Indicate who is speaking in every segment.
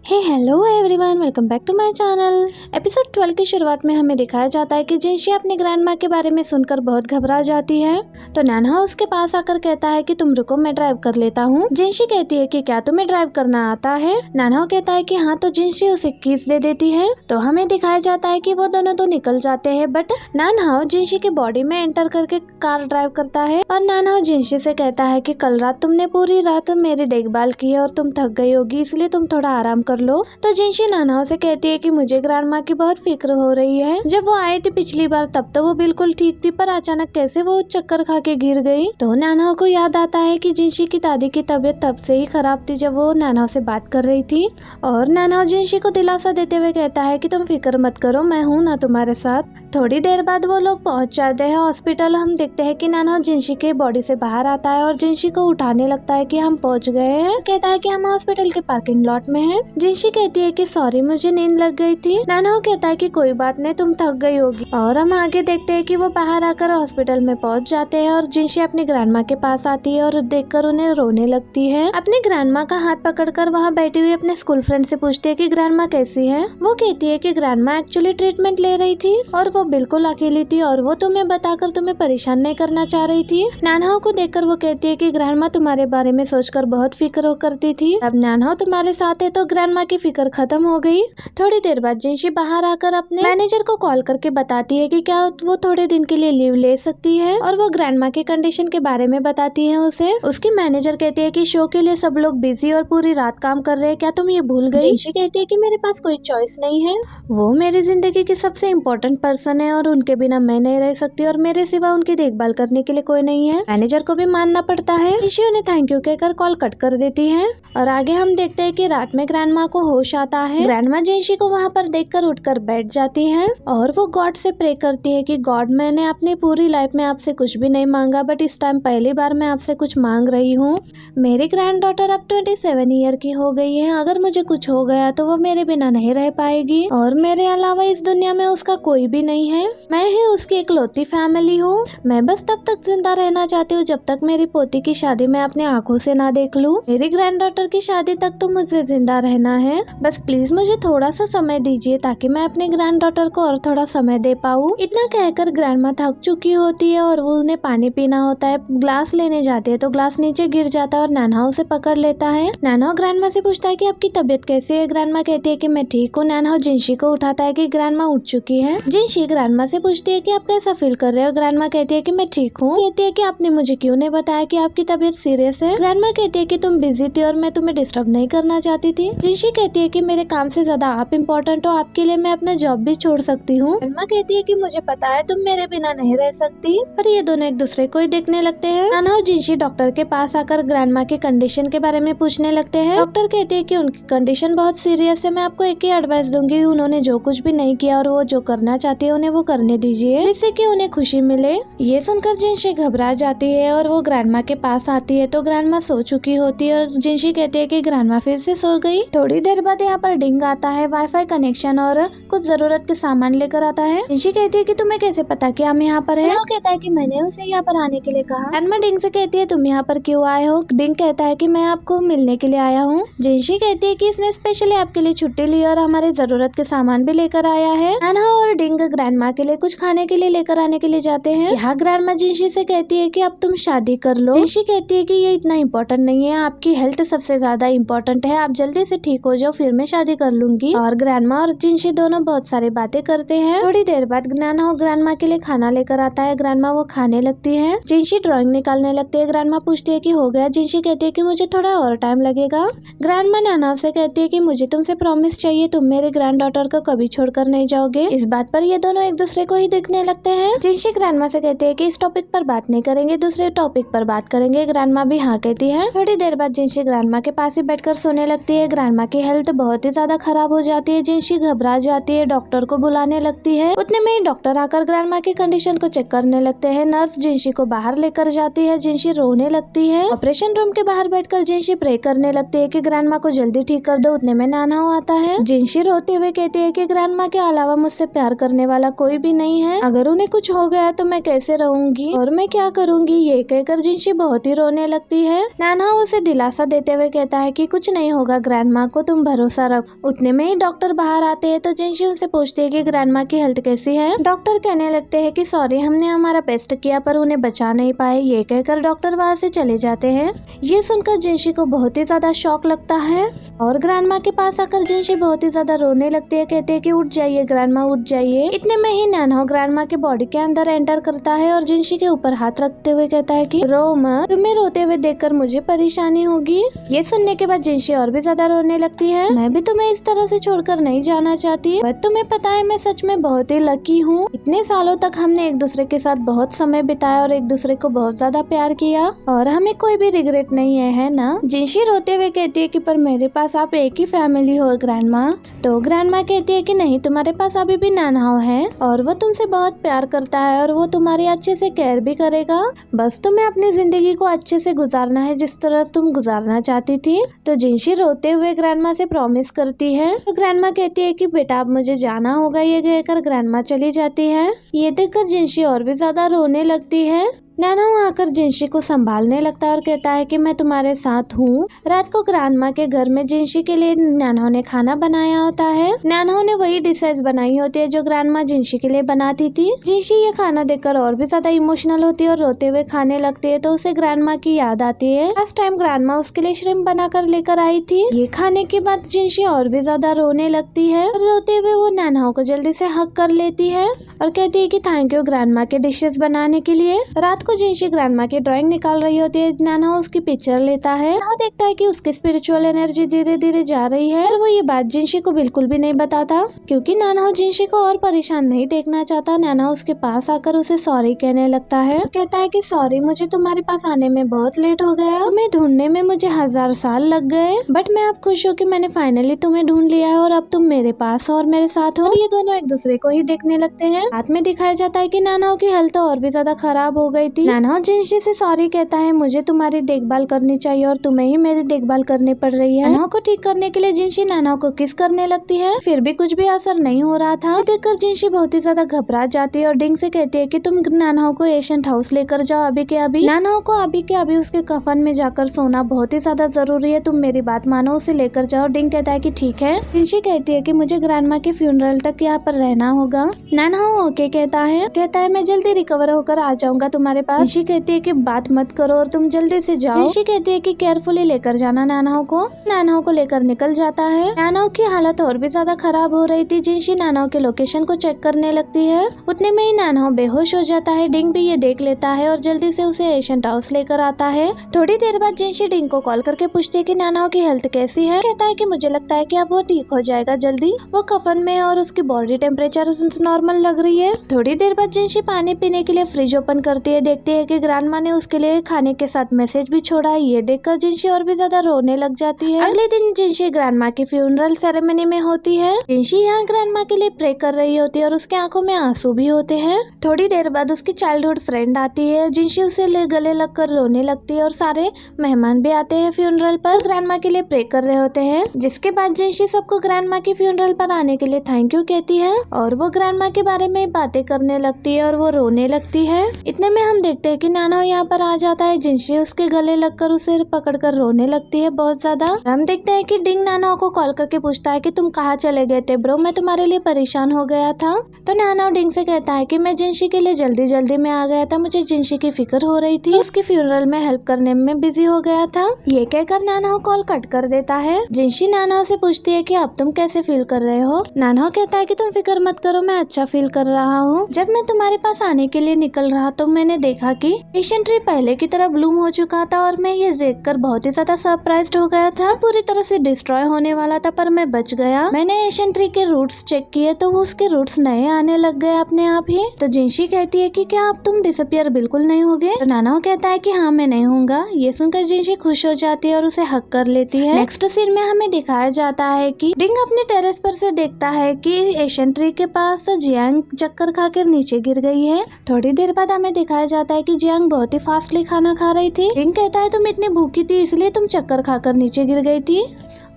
Speaker 1: Hello everyone, welcome back to my channel. Episode 12 की शुरुआत में हमें दिखाया जाता है कि जिनशी अपनी ग्रैंड माँ के बारे में सुनकर बहुत घबरा जाती है। तो नानहा उसके पास आकर कहता है कि तुम रुको, मैं ड्राइव कर लेता हूँ। जिनशी कहती है कि क्या तुम्हें ड्राइव करना आता है? नानहा कहता है कि हाँ। तो जिनशी उसे कीज दे देती है। तो हमें दिखाया जाता है कि वो दोनों तो निकल जाते हैं, बट नानहा जिनशी की बॉडी में एंटर करके कार ड्राइव करता है और नानहा जिनशी से कहता है कि कल रात तुमने पूरी रात मेरी देखभाल की है और तुम थक गई होगी, इसलिए तुम थोड़ा आराम कर लो। तो जिनशी नानहा से कहती है कि मुझे ग्रैंड माँ की बहुत फिक्र हो रही है। जब वो आई थी पिछली बार तब तो वो बिल्कुल ठीक थी, पर अचानक कैसे वो चक्कर खा के गिर गई। तो नानहा को याद आता है कि जिनशी की दादी की तबीयत तब से ही खराब थी जब वो नानहा से बात कर रही थी। और नानहा जिनशी को दिलासा देते हुए कहता है कि तुम फिक्र मत करो, मैं हूँ ना तुम्हारे साथ। थोड़ी देर बाद वो लोग पहुँच जाते हैं हॉस्पिटल। हम देखते हैं कि नानहा जिनशी के बॉडी से बाहर आता है और जिनशी को उठाने लगता है कि हम पहुँच गए हैं। कहता है कि हम हॉस्पिटल के पार्किंग लॉट में हैं। जिनशी कहती है कि सॉरी, मुझे नींद लग गई थी। नानहा कहता है कि कोई बात नहीं, तुम थक गई होगी। और हम आगे देखते हैं कि वो बाहर आकर हॉस्पिटल में पहुंच जाते हैं और जिनशी अपनी ग्रैंडमा के पास आती है और देखकर उन्हें रोने लगती है। अपनी ग्रैंडमा का हाथ पकड़कर वहाँ बैठी हुई अपने स्कूल फ्रेंड से पूछती है कि ग्रैंडमा कैसी है। वो कहती है कि ग्रैंडमा एक्चुअली ट्रीटमेंट ले रही थी और वो बिल्कुल अकेली थी और वो तुम्हें बताकर तुम्हें परेशान नहीं करना चाह रही थी। नानहा को देखकर वो कहती है कि ग्रैंडमा तुम्हारे बारे में सोचकर बहुत फिक्र करती थी, अब नानहा तुम्हारे साथ है तो ग्रैंडमा की फिक्र खत्म हो गई। थोड़ी देर बाद जिनशी बाहर आकर अपने मैनेजर को कॉल करके बताती है कि क्या वो थोड़े दिन के लिए लीव ले सकती है और वो ग्रैंडमा के कंडीशन के बारे में बताती है उसे। उसकी मैनेजर कहती है कि शो के लिए सब लोग बिजी और पूरी रात काम कर रहे हैं, क्या तुम ये भूल गई? जिनशी कहती है कि मेरे पास कोई चॉइस नहीं है, वो मेरी जिंदगी की सबसे इम्पोर्टेंट पर्सन है और उनके बिना मैं नहीं रह सकती और मेरे सिवा उनकी देखभाल करने के लिए कोई नहीं है। मैनेजर को भी मानना पड़ता है। जिनशी उन्हें थैंक यू कहकर कॉल कट कर देती है। और आगे हम देखते हैं कि रात में ग्रैंडमा को होश आता है। ग्रैंडमा जिनशी को वहाँ पर देखकर उठकर बैठ जाती है और वो गॉड से प्रे करती है कि गॉड, मैंने अपनी पूरी लाइफ में आपसे कुछ भी नहीं मांगा, बट इस टाइम पहली बार मैं आपसे कुछ मांग रही हूँ। मेरी ग्रैंड डॉटर अब 27 ईयर की हो गई है। अगर मुझे कुछ हो गया तो वो मेरे बिना नहीं रह पाएगी और मेरे अलावा इस दुनिया में उसका कोई भी नहीं है। मैं ही उसकी इकलौती फैमिली हूँ। मैं बस तब तक जिंदा रहना चाहती हूँ जब तक मेरी पोती की शादी मैं अपने आंखों से ना देख लूँ। मेरी ग्रैंड डॉटर की शादी तक तो मुझे जिंदा रहना है। बस प्लीज मुझे थोड़ा सा समय दीजिए ताकि मैं अपने ग्रैंड डॉटर को और थोड़ा समय दे पाऊँ। इतना कहकर ग्रैंडमा थक चुकी होती है और वो उन्हें पानी पीना होता है। ग्लास लेने जाती है तो ग्लास नीचे गिर जाता है और नानहा उसे पकड़ लेता है। नानहा ग्रैंडमा से पूछता है कि आपकी तबीयत कैसी है? ग्रैंडमा कहती है कि मैं ठीक हूँ। नानहा जिनशी को उठाता है कि ग्रैंडमा उठ चुकी है। जिनशी ग्रैंडमा से पूछती है कि आप कैसा फील कर रहे हो? ग्रैंडमा कहती है कि मैं ठीक हूँ। कहती है कि आपने मुझे क्यों नहीं बताया कि आपकी तबीयत सीरियस है? ग्रैंडमा कहती है कि तुम बिजी थी और मैं तुम्हें डिस्टर्ब नहीं करना चाहती थी। जिनशी कहती है कि मेरे काम से ज्यादा आप इम्पोर्टेंट हो, आपके लिए मैं अपना जॉब भी छोड़ सकती हूँ। ग्रैंडमा कहती है कि मुझे पता है तुम मेरे बिना नहीं रह सकती। पर ये दोनों एक दूसरे को ही देखने लगते हैं। नानहा और जिनशी डॉक्टर के पास आकर ग्रैंडमा के कंडीशन के बारे में पूछने लगते हैं। डॉक्टर कहते हैं कि उनकी कंडीशन बहुत सीरियस है। मैं आपको एक ही एडवाइस दूंगी, उन्होंने जो कुछ भी नहीं किया और वो जो करना चाहती है उन्हें वो करने दीजिए, जिससे कि उन्हें खुशी मिले। ये सुनकर जिनशी घबरा जाती है और वो ग्रैंडमा के पास आती है तो ग्रैंडमा सो चुकी होती है और जिनशी कहती है कि ग्रैंडमा फिर से सो गई। थोड़ी देर बाद यहाँ पर डिंग आता है, वाईफाई कनेक्शन और कुछ जरूरत के सामान लेकर आता है। जिनशी कहती है कि तुम्हें कैसे पता कि हम यहाँ पर हैं? वो कहता है कि मैंने उसे यहाँ पर आने के लिए कहा। ग्रैंडमा डिंग से कहती है तुम यहाँ पर क्यों आए हो? डिंग कहता है कि मैं आपको मिलने के लिए आया हूँ। जिनशी कहती है कि इसने स्पेशली आपके लिए छुट्टी ली और हमारे जरूरत के सामान भी लेकर आया है। नानहा और डिंग ग्रैंडमा के लिए कुछ खाने के लिए लेकर आने के लिए जाते हैं। यहाँ ग्रैंडमा जिनशी से कहती है कि अब तुम शादी कर लो। जिनशी कहती है कि ये इतना इम्पोर्टेंट नहीं है, आपकी हेल्थ सबसे ज्यादा इम्पोर्टेंट है, आप जल्दी से ठीक हो जाओ फिर मैं शादी कर लूंगी। और ग्रैंडमा और जिनशी दोनों बहुत सारी बातें करते हैं। थोड़ी देर बाद नानहा ग्रैंडमा के लिए खाना लेकर आता है। ग्रैंडमा वो खाने लगती है। जिनशी ड्राइंग निकालने लगती है। ग्रैंडमा पूछती है कि हो गया? जिनशी कहती है कि मुझे थोड़ा और टाइम लगेगा। ग्रैंडमा नानहा से कहती है कि मुझे तुमसे प्रॉमिस चाहिए, तुम मेरे ग्रैंड डॉटर को कभी छोड़कर नहीं जाओगे। इस बात पर ये दोनों एक दूसरे को ही देखने लगते हैं। जिनशी ग्रैंडमा से कहती है कि इस टॉपिक पर बात नहीं करेंगे, दूसरे टॉपिक पर बात करेंगे। ग्रैंडमा भी हाँ कहती है। थोड़ी देर बाद जिनशी ग्रैंडमा के पास ही बैठकर सोने लगती है। ग्रैंडमा की हेल्थ बहुत ही ज्यादा खराब हो जाती है। जिनशी घबरा जाती है, डॉक्टर को बुलाने लगती है। उतने में ही डॉक्टर आकर ग्रैंडमा की कंडीशन को चेक करने लगते हैं। नर्स जिनशी को बाहर लेकर जाती है। जिनशी रोने लगती है। ऑपरेशन रूम के बाहर बैठकर जिनशी प्रे करने लगती है कि ग्रैंडमा को जल्दी ठीक कर दो। उतने में नानहा आता है। जिनशी रोते हुए कहती है कि ग्रैंडमा के अलावा मुझसे प्यार करने वाला कोई भी नहीं है, अगर उन्हें कुछ हो गया तो मैं कैसे रहूंगी और मैं क्या करूंगी? ये कहकर जिनशी बहुत ही रोने लगती है। नानहा उसे दिलासा देते हुए कहता है कि कुछ नहीं होगा ग्रैंडमा को तुम भरोसा रख। उतने में ही डॉक्टर बाहर आते हैं तो जिनशी उनसे पूछती है कि ग्रैंडमा की हेल्थ कैसी है। डॉक्टर कहने लगते हैं कि सॉरी, हमने हमारा बेस्ट किया पर उन्हें बचा नहीं पाए। ये कहकर डॉक्टर वहाँ से चले जाते हैं। ये सुनकर जिनशी को बहुत ही ज्यादा शॉक लगता है और ग्रैंडमा के पास आकर जिनशी बहुत ही ज्यादा रोने लगती है। कहते हैं कि उठ जाइए ग्रैंडमा, उठ जाइए। इतने में ही नैनहाओ ग्रैंडमा के बॉडी के अंदर एंटर करता है और जिनशी के ऊपर हाथ रखते हुए कहता है कि रो मत, तुम्हें रोते हुए देखकर मुझे परेशानी होगी। ये सुनने के बाद जिनशी और भी ज्यादा रोने लगती है। मैं भी तुम्हें इस तरह से छोड़कर नहीं जाना चाहती, बट तुम्हें पता है मैं सच में बहुत ही लकी हूँ। इतने सालों तक हमने एक दूसरे के साथ बहुत समय बिताया और एक दूसरे को बहुत ज्यादा प्यार किया और हमें कोई भी रिग्रेट नहीं है ना। जिनशी रोते हुए कहती है कि पर मेरे पास आप एक ही फैमिली हो ग्रैंडमा। तो ग्रैंडमा कहती है कि नहीं, तुम्हारे पास अभी भी नैनहाओ है और वो तुमसे बहुत प्यार करता है और वो तुम्हारी अच्छे से केयर भी करेगा। बस तुम्हें अपनी जिंदगी को अच्छे से गुजारना है जिस तरह तुम गुजारना चाहती थी। तो जिनशी रोते हुए ग्रैंडमा से प्रॉमिस करती है। तो ग्रैंडमा कहती है कि बेटा अब मुझे जाना होगा। ये कहकर ग्रैंडमा चली जाती है। ये देखकर जिनशी और भी ज्यादा रोने लगती है। नैनहाओ आकर जिनशी को संभालने लगता है और कहता है कि मैं तुम्हारे साथ हूँ। रात को ग्रैंडमा के घर में जिनशी के लिए नैनहाओ ने खाना बनाया होता है। नैनहाओ ने वही डिशेस बनाई होती है जो ग्रैंडमा जिनशी के लिए बनाती थी। जिनशी ये खाना देखकर और भी ज्यादा इमोशनल होती है और रोते हुए खाने लगती है। तो उसे ग्रैंडमा की याद आती है। लास्ट टाइम ग्रैंडमा उसके लिए श्रिम्प बनाकर लेकर आई थी। ये खाने के बाद जिनशी और भी ज्यादा रोने लगती है। रोते हुए वो नैनहाओ को जल्दी से हग कर लेती है और कहती है कि थैंक यू ग्रैंडमा के डिशेस बनाने के लिए। रात को जिनशी ग्रैंडमा की ड्राइंग निकाल रही होती है। नैनहाओ उसकी पिक्चर लेता है। नैनहाओ देखता है कि उसकी स्पिरिचुअल एनर्जी धीरे धीरे जा रही है और वो ये बात जिनशी को बिल्कुल भी नहीं बताता क्योंकि नैनहाओ जिनशी को और परेशान नहीं देखना चाहता। नैनहाओ उसके पास आकर उसे सॉरी कहने लगता है। कहता है कि सॉरी, मुझे तुम्हारे पास आने में बहुत लेट हो गया। तुम्हें ढूंढने में मुझे 1000 साल लग गए, बट मैं अब खुश हूँ कि मैंने फाइनली तुम्हें ढूंढ लिया है और अब तुम मेरे पास और मेरे साथ हो। ये दोनों एक दूसरे को ही देखने लगते हैं। रात में दिखाया जाता है कि नैनहाओ की हेल्थ और भी ज्यादा खराब हो गई थी। नैनहाओ जिनशी से सॉरी कहता है, मुझे तुम्हारी देखभाल करनी चाहिए और तुम्हें ही मेरी देखभाल करनी पड़ रही है। नैनहाओ को ठीक करने के लिए जिनशी नैनहाओ को किस करने लगती है, फिर भी कुछ भी असर नहीं हो रहा था। देखकर जिनशी बहुत ही ज्यादा घबरा जाती है और डिंग से कहती है कि तुम नैनहाओ को एशियंट हाउस लेकर जाओ अभी के अभी। नैनहाओ को अभी के अभी उसके कफन में जाकर सोना बहुत ही ज्यादा जरूरी है, तुम मेरी बात मानो, उसे लेकर जाओ। डिंग कहता है कि ठीक है। जिनशी कहती है कि मुझे ग्रैंडमा के फ्यूनरल तक यहाँ पर रहना होगा। नैनहाओ ओके कहता है मैं जल्दी रिकवर होकर आ जाऊंगा तुम्हारे पास। जिनशी कहती है कि बात मत करो और तुम जल्दी से जाओ। जिनशी कहती है कि केयरफुली लेकर जाना नैनहाओ को। नैनहाओ को लेकर निकल जाता है। नैनहाओ की हालत और भी ज्यादा खराब हो रही थी। जिनशी नैनहाओ के लोकेशन को चेक करने लगती है। उतने में ही नैनहाओ बेहोश हो जाता है। डिंग भी ये देख लेता है और जल्दी से उसे एशियंट हाउस लेकर आता है। थोड़ी देर बाद जिनशी डिंग को कॉल करके पूछती है कि नैनहाओ की हेल्थ कैसी है। कहता है कि मुझे लगता है कि अब वो ठीक हो जाएगा जल्दी। वो कफन में और उसकी बॉडी टेम्परेचर नॉर्मल लग रही है। थोड़ी देर बाद जिनशी पानी पीने के लिए फ्रिज ओपन करती है। देखती है कि ग्रैंडमा ने उसके लिए खाने के साथ मैसेज भी छोड़ा है। ये देखकर जिनशी और भी ज्यादा रोने लग जाती है। अगले दिन जिनशी ग्रैंडमा की फ्यूनरल सेरेमनी में होती है। जिनशी यहाँ ग्रैंडमा के लिए प्रे कर रही होती है और उसके आंखों में आंसू भी होते हैं। थोड़ी देर बाद उसकी चाइल्डहुड फ्रेंड आती है। जिनशी उसे गले लगकर रोने लगती है और सारे मेहमान भी आते हैं फ्यूनरल पर, ग्रैंडमा के लिए प्रे कर रहे होते हैं। जिसके बाद जिनशी सबको ग्रैंडमा की फ्यूनरल पर आने के लिए थैंक यू कहती है और वो ग्रैंडमा के बारे में बातें करने लगती है और वो रोने लगती है। इतने में हम देखते हैं कि नैनहाओ यहाँ पर आ जाता है। जिनशी उसके गले लगकर उसे पकड़कर रोने लगती है बहुत ज्यादा। हम देखते हैं कि डिंग नैनहाओ को कॉल करके पूछता है कि तुम कहाँ चले गए थे ब्रो, मैं तुम्हारे लिए परेशान हो गया था। तो नैनहाओ डिंग से कहता है कि मैं जिनशी के लिए जल्दी में आ गया था, मुझे जिनशी की फिक्र हो रही थी, उसकी फ्यूनरल में हेल्प करने में बिजी हो गया था। ये कहकर नैनहाओ कॉल कट कर देता है। जिनशी नैनहाओ से पूछती है कि अब तुम कैसे फील कर रहे हो। नैनहाओ कहता है कि तुम फिक्र मत करो, मैं अच्छा फील कर रहा हूँ। जब मैं तुम्हारे पास आने के लिए निकल रहा तो मैंने देखा कि एशियन ट्री पहले की तरह ब्लूम हो चुका था और मैं ये देखकर बहुत ही ज्यादा सरप्राइज्ड हो गया था। पूरी तरह से डिस्ट्रॉय होने वाला था पर मैं बच गया। मैंने एशियन ट्री के रूट्स चेक किए तो वो उसके रूट्स नए आने लग गए अपने आप ही। तो जिनशी कहती है कि क्या अब तुम डिसअपियर बिल्कुल नहीं होगे। तो नैनहाओ कहता है कि हाँ मैं नहीं होऊंगा। ये सुनकर जिनशी खुश हो जाती है और उसे हक कर लेती है। नेक्स्ट सीन में हमें दिखाया जाता है कि डिंग अपने टेरेस पर से देखता है कि एशियन ट्री के पास जियांग चक्कर खाकर नीचे गिर गई है। थोड़ी देर बाद हमें दिखाया जाता है कि जियांग बहुत ही फास्टली खाना खा रही थी। डिंग कहता है तुम इतनी भूखी थी इसलिए तुम चक्कर खाकर नीचे गिर गई थी।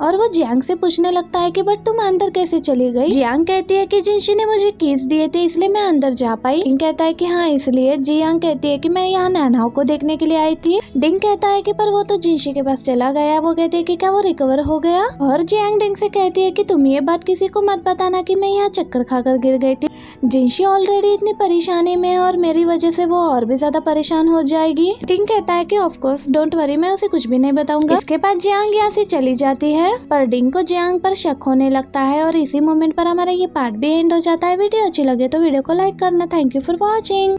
Speaker 1: और वो जियांग से पूछने लगता है कि बट तुम अंदर कैसे चली गई। जियांग कहती है कि जिनशी ने मुझे कीज दिए थे इसलिए मैं अंदर जा पाई। डिंग कहता है कि हाँ इसलिए। जियांग कहती है कि मैं यहाँ नैनहाओ को देखने के लिए आई थी। डिंग कहता है कि पर वो तो जिनशी के पास चला गया। वो कहती है कि क्या वो रिकवर हो गया। और जियांग डिंग से कहती है कि तुम ये बात किसी को मत बताना कि मैं यहाँ चक्कर खाकर गिर गई थी। जिनशी ऑलरेडी इतनी परेशानी में है और मेरी वजह से वो और भी ज्यादा परेशान हो जाएगी। डिंग कहता है कि ऑफ कोर्स डोंट वरी, मैं उसे कुछ भी नहीं बताऊंगा। इसके बाद जियांग यहाँ से चली जाती है पर डिंग को जियांग पर शक होने लगता है और इसी मोमेंट पर हमारा ये पार्ट भी एंड हो जाता है। वीडियो अच्छी लगे तो वीडियो को लाइक करना। Thank you for watching.